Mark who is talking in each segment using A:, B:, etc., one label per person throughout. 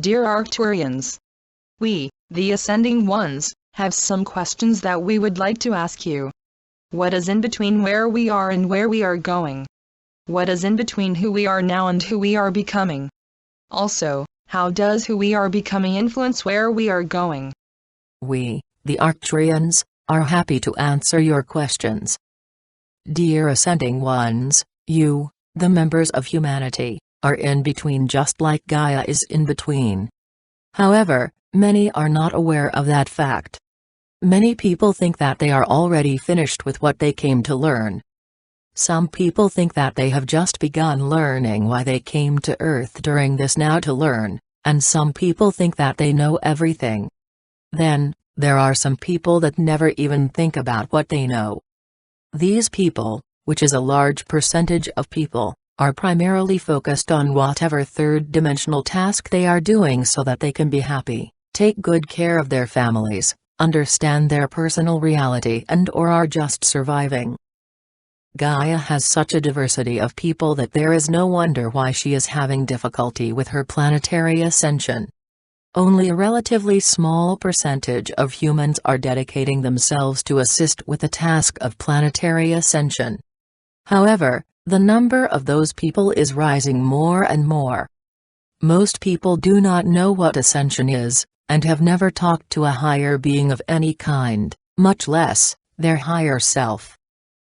A: Dear Arcturians, we, the Ascending Ones, have some questions that we would like to ask you. What is in between where we are and where we are going? What is in between who we are now and who we are becoming? Also, how does who we are becoming influence where we are going?
B: We, the Arcturians, are happy to answer your questions. Dear Ascending Ones, you, the members of humanity, are in between just like Gaia is in between. However, many are not aware of that fact. Many people think that they are already finished with what they came to learn. Some people think that they have just begun learning why they came to Earth during this now to learn, and some people think that they know everything. Then, there are some people that never even think about what they know. These people, which is a large percentage of people, are primarily focused on whatever third-dimensional task they are doing so that they can be happy, take good care of their families, understand their personal reality and/or are just surviving. Gaia has such a diversity of people that there is no wonder why she is having difficulty with her planetary ascension. Only a relatively small percentage of humans are dedicating themselves to assist with the task of planetary ascension. However, the number of those people is rising more and more. Most people do not know what ascension is, and have never talked to a higher being of any kind, much less, their higher self.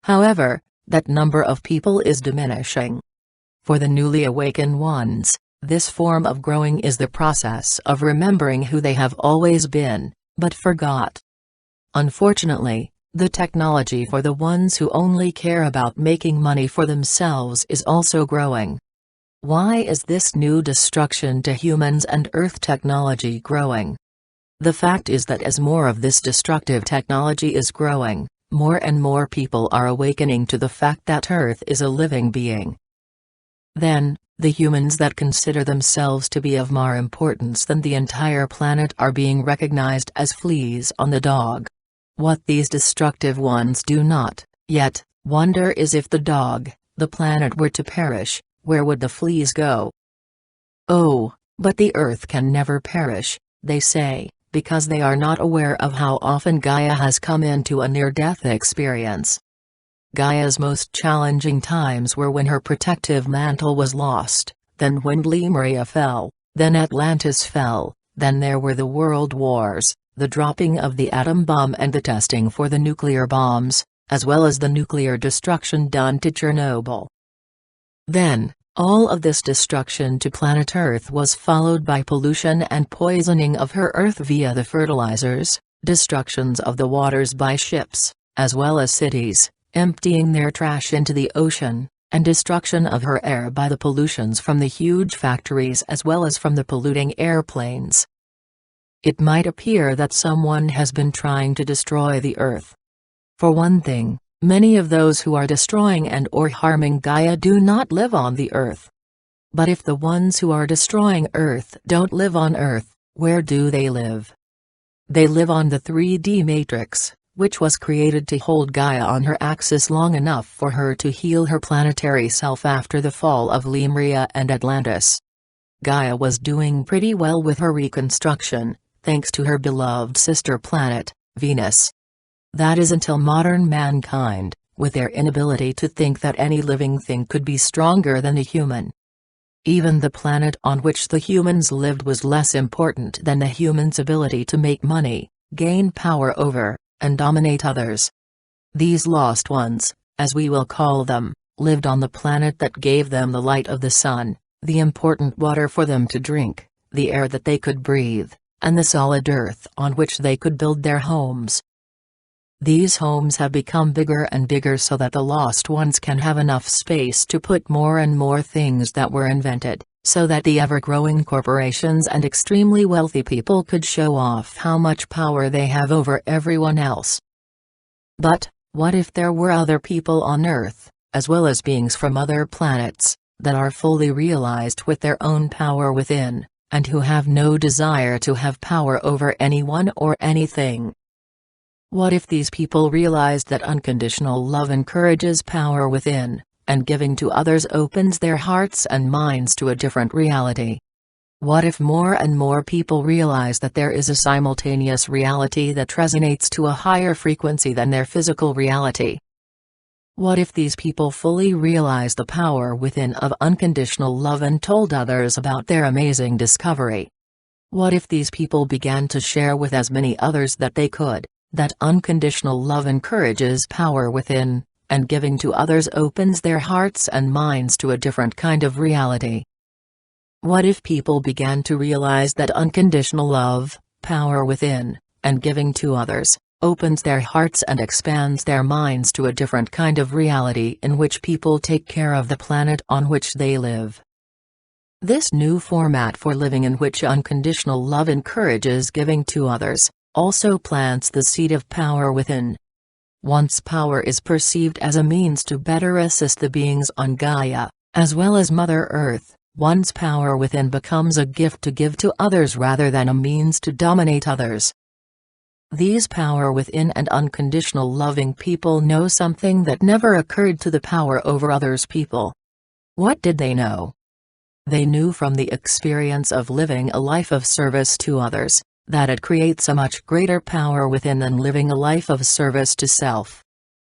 B: However, that number of people is diminishing. For the newly awakened ones, this form of growing is the process of remembering who they have always been, but forgot. Unfortunately, the technology for the ones who only care about making money for themselves is also growing. Why is this new destruction to humans and Earth technology growing? The fact is that as more of this destructive technology is growing, more and more people are awakening to the fact that Earth is a living being. Then, the humans that consider themselves to be of more importance than the entire planet are being recognized as fleas on the dog. What these destructive ones do not, yet, wonder is if the dog, the planet were to perish, where would the fleas go? Oh, but the Earth can never perish, they say, because they are not aware of how often Gaia has come into a near-death experience. Gaia's most challenging times were when her protective mantle was lost, then when Lemuria fell, then Atlantis fell, then there were the world wars, the dropping of the atom bomb and the testing for the nuclear bombs, as well as the nuclear destruction done to Chernobyl. Then, all of this destruction to planet Earth was followed by pollution and poisoning of her Earth via the fertilizers, destructions of the waters by ships, as well as cities, emptying their trash into the ocean, and destruction of her air by the pollutions from the huge factories as well as from the polluting airplanes. It might appear that someone has been trying to destroy the Earth. For one thing, many of those who are destroying and/or harming Gaia do not live on the Earth. But if the ones who are destroying Earth don't live on Earth, where do they live? They live on the 3D matrix, which was created to hold Gaia on her axis long enough for her to heal her planetary self after the fall of Lemuria and Atlantis. Gaia was doing pretty well with her reconstruction, thanks to her beloved sister planet, Venus. That is until modern mankind, with their inability to think that any living thing could be stronger than a human. Even the planet on which the humans lived was less important than the humans' ability to make money, gain power over, and dominate others. These lost ones, as we will call them, lived on the planet that gave them the light of the sun, the important water for them to drink, the air that they could breathe, and the solid earth on which they could build their homes. These homes have become bigger and bigger so that the lost ones can have enough space to put more and more things that were invented, so that the ever-growing corporations and extremely wealthy people could show off how much power they have over everyone else. But, what if there were other people on Earth, as well as beings from other planets, that are fully realized with their own power within, and who have no desire to have power over anyone or anything? What if these people realized that unconditional love encourages power within, and giving to others opens their hearts and minds to a different reality? What if more and more people realize that there is a simultaneous reality that resonates to a higher frequency than their physical reality? What if these people fully realize the power within of unconditional love and told others about their amazing discovery? What if these people began to share with as many others that they could, that unconditional love encourages power within, and giving to others opens their hearts and minds to a different kind of reality? What if people began to realize that unconditional love, power within, and giving to others, opens their hearts and expands their minds to a different kind of reality in which people take care of the planet on which they live? This new format for living, in which unconditional love encourages giving to others, also plants the seed of power within. Once power is perceived as a means to better assist the beings on Gaia, as well as Mother Earth, one's power within becomes a gift to give to others rather than a means to dominate others. These power within and unconditional loving people know something that never occurred to the power over others people. What did they know? They knew from the experience of living a life of service to others, that it creates a much greater power within than living a life of service to self.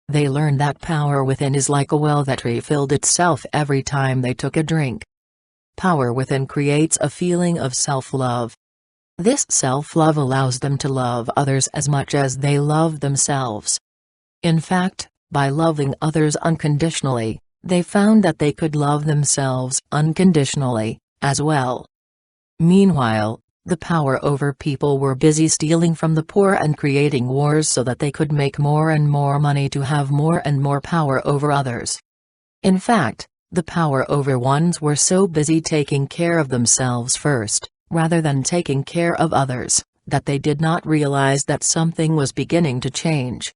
B: They learned that power within is like a well that refilled itself every time they took a drink. Power within creates a feeling of self-love. This self-love allows them to love others as much as they love themselves. In fact, by loving others unconditionally, they found that they could love themselves unconditionally, as well. Meanwhile, the power over people were busy stealing from the poor and creating wars so that they could make more and more money to have more and more power over others. In fact, the power over ones were so busy taking care of themselves first, rather than taking care of others, that they did not realize that something was beginning to change.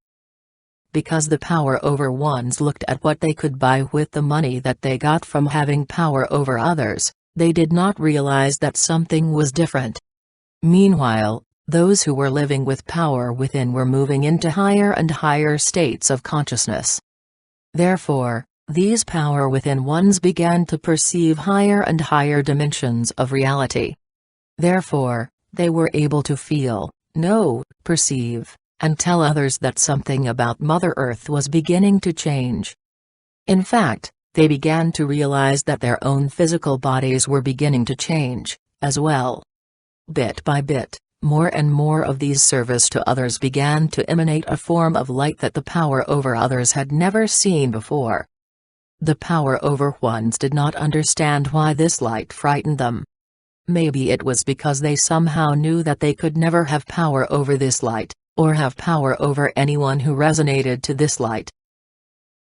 B: Because the power over ones looked at what they could buy with the money that they got from having power over others, they did not realize that something was different. Meanwhile, those who were living with power within were moving into higher and higher states of consciousness. Therefore, these power within ones began to perceive higher and higher dimensions of reality. Therefore, they were able to feel, know, perceive, and tell others that something about Mother Earth was beginning to change. In fact, they began to realize that their own physical bodies were beginning to change, as well. Bit by bit, more and more of these service to others began to emanate a form of light that the power over others had never seen before. The power over ones did not understand why this light frightened them. Maybe it was because they somehow knew that they could never have power over this light, or have power over anyone who resonated to this light.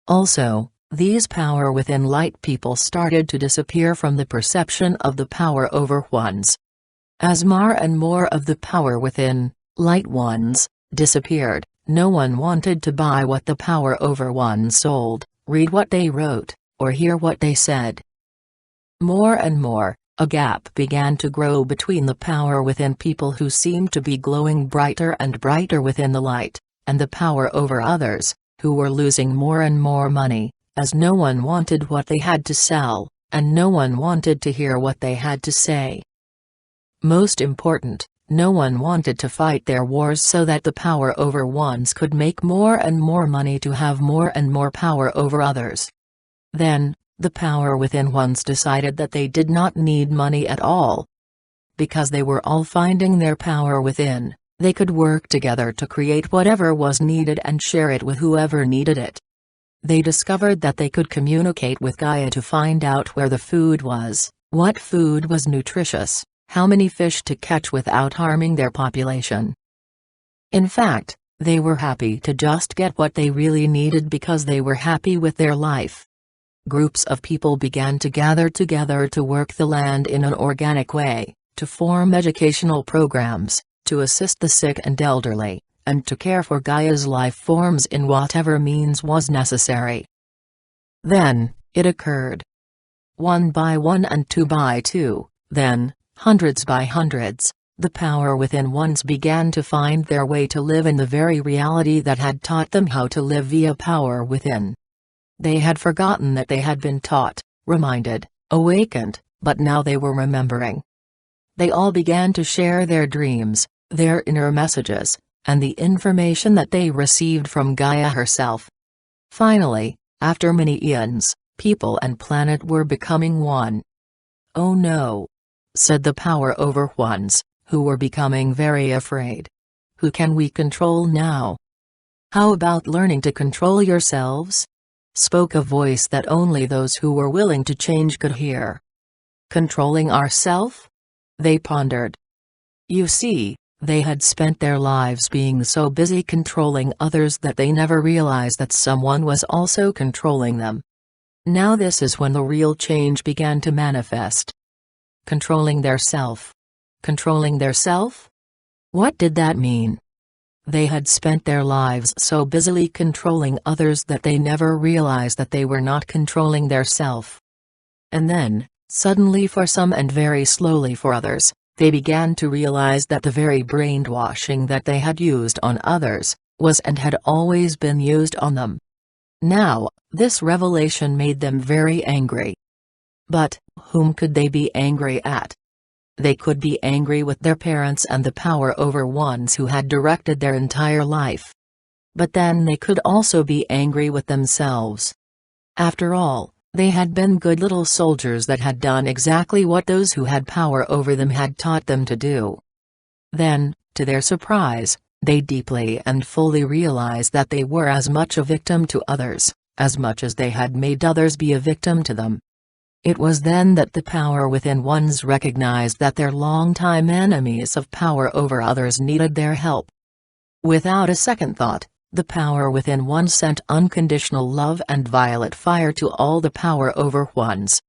B: Also, these power within light people started to disappear from the perception of the power over ones. As more and more of the power within, light ones, disappeared, no one wanted to buy what the power over ones sold, read what they wrote, or hear what they said. More and more, a gap began to grow between the power within people who seemed to be glowing brighter and brighter within the light, and the power over others, who were losing more and more money, as no one wanted what they had to sell, and no one wanted to hear what they had to say. Most important, no one wanted to fight their wars so that the power over ones could make more and more money to have more and more power over others. Then, the power within ones decided that they did not need money at all. Because they were all finding their power within, they could work together to create whatever was needed and share it with whoever needed it. They discovered that they could communicate with Gaia to find out where the food was, what food was nutritious, how many fish to catch without harming their population. In fact, they were happy to just get what they really needed because they were happy with their life. Groups of people began to gather together to work the land in an organic way, to form educational programs, to assist the sick and elderly, and to care for Gaia's life forms in whatever means was necessary. Then, it occurred. One by one and two by two, then, hundreds by hundreds, the power within ones began to find their way to live in the very reality that had taught them how to live via power within. They had forgotten that they had been taught, reminded, awakened, but now they were remembering. They all began to share their dreams, their inner messages, and the information that they received from Gaia herself. Finally, after many eons, people and planet were becoming one. "Oh no," said the power over ones, who were becoming very afraid. "Who can we control now? How about learning to control yourselves?" spoke a voice that only those who were willing to change could hear. Controlling ourself? They pondered. You see, they had spent their lives being so busy controlling others that they never realized that someone was also controlling them. Now this is when the real change began to manifest. Controlling their self. Controlling their self? What did that mean? They had spent their lives so busily controlling others that they never realized that they were not controlling their self. And then, suddenly for some and very slowly for others, they began to realize that the very brainwashing that they had used on others, was and had always been used on them. Now, this revelation made them very angry. But, whom could they be angry at? They could be angry with their parents and the power over ones who had directed their entire life. But then they could also be angry with themselves. After all, they had been good little soldiers that had done exactly what those who had power over them had taught them to do. Then, to their surprise, they deeply and fully realized that they were as much a victim to others, as much as they had made others be a victim to them. It was then that the power within ones recognized that their longtime enemies of power over others needed their help. Without a second thought, the power within one sent unconditional love and violet fire to all the power over ones.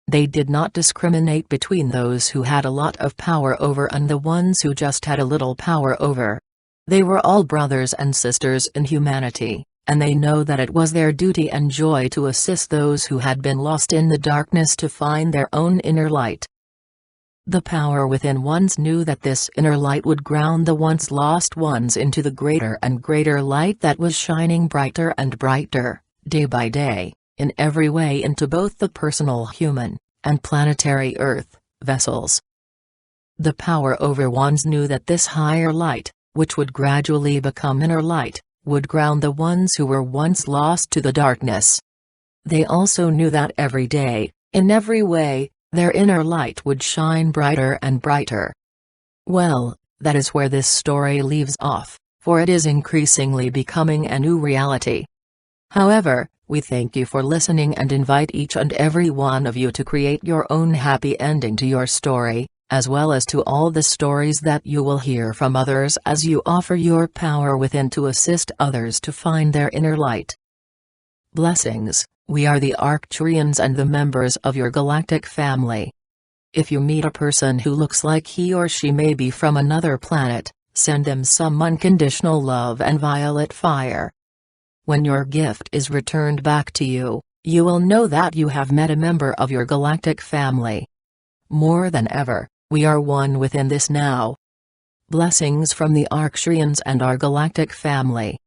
B: They did not discriminate between those who had a lot of power over and the ones who just had a little power over. They were all brothers and sisters in humanity, and they know that it was their duty and joy to assist those who had been lost in the darkness to find their own inner light. The power within ones knew that this inner light would ground the once lost ones into the greater and greater light that was shining brighter and brighter, day by day, in every way into both the personal human, and planetary Earth, vessels. The power over ones knew that this higher light, which would gradually become inner light, would ground the ones who were once lost to the darkness. They also knew that every day, in every way, their inner light would shine brighter and brighter. Well, that is where this story leaves off, for it is increasingly becoming a new reality. However, we thank you for listening and invite each and every one of you to create your own happy ending to your story, as well as to all the stories that you will hear from others as you offer your power within to assist others to find their inner light. Blessings, we are the Arcturians and the members of your galactic family. If you meet a person who looks like he or she may be from another planet, send them some unconditional love and violet fire. When your gift is returned back to you, you will know that you have met a member of your galactic family. More than ever, we are one within this now. Blessings from the Arcturians and our galactic family.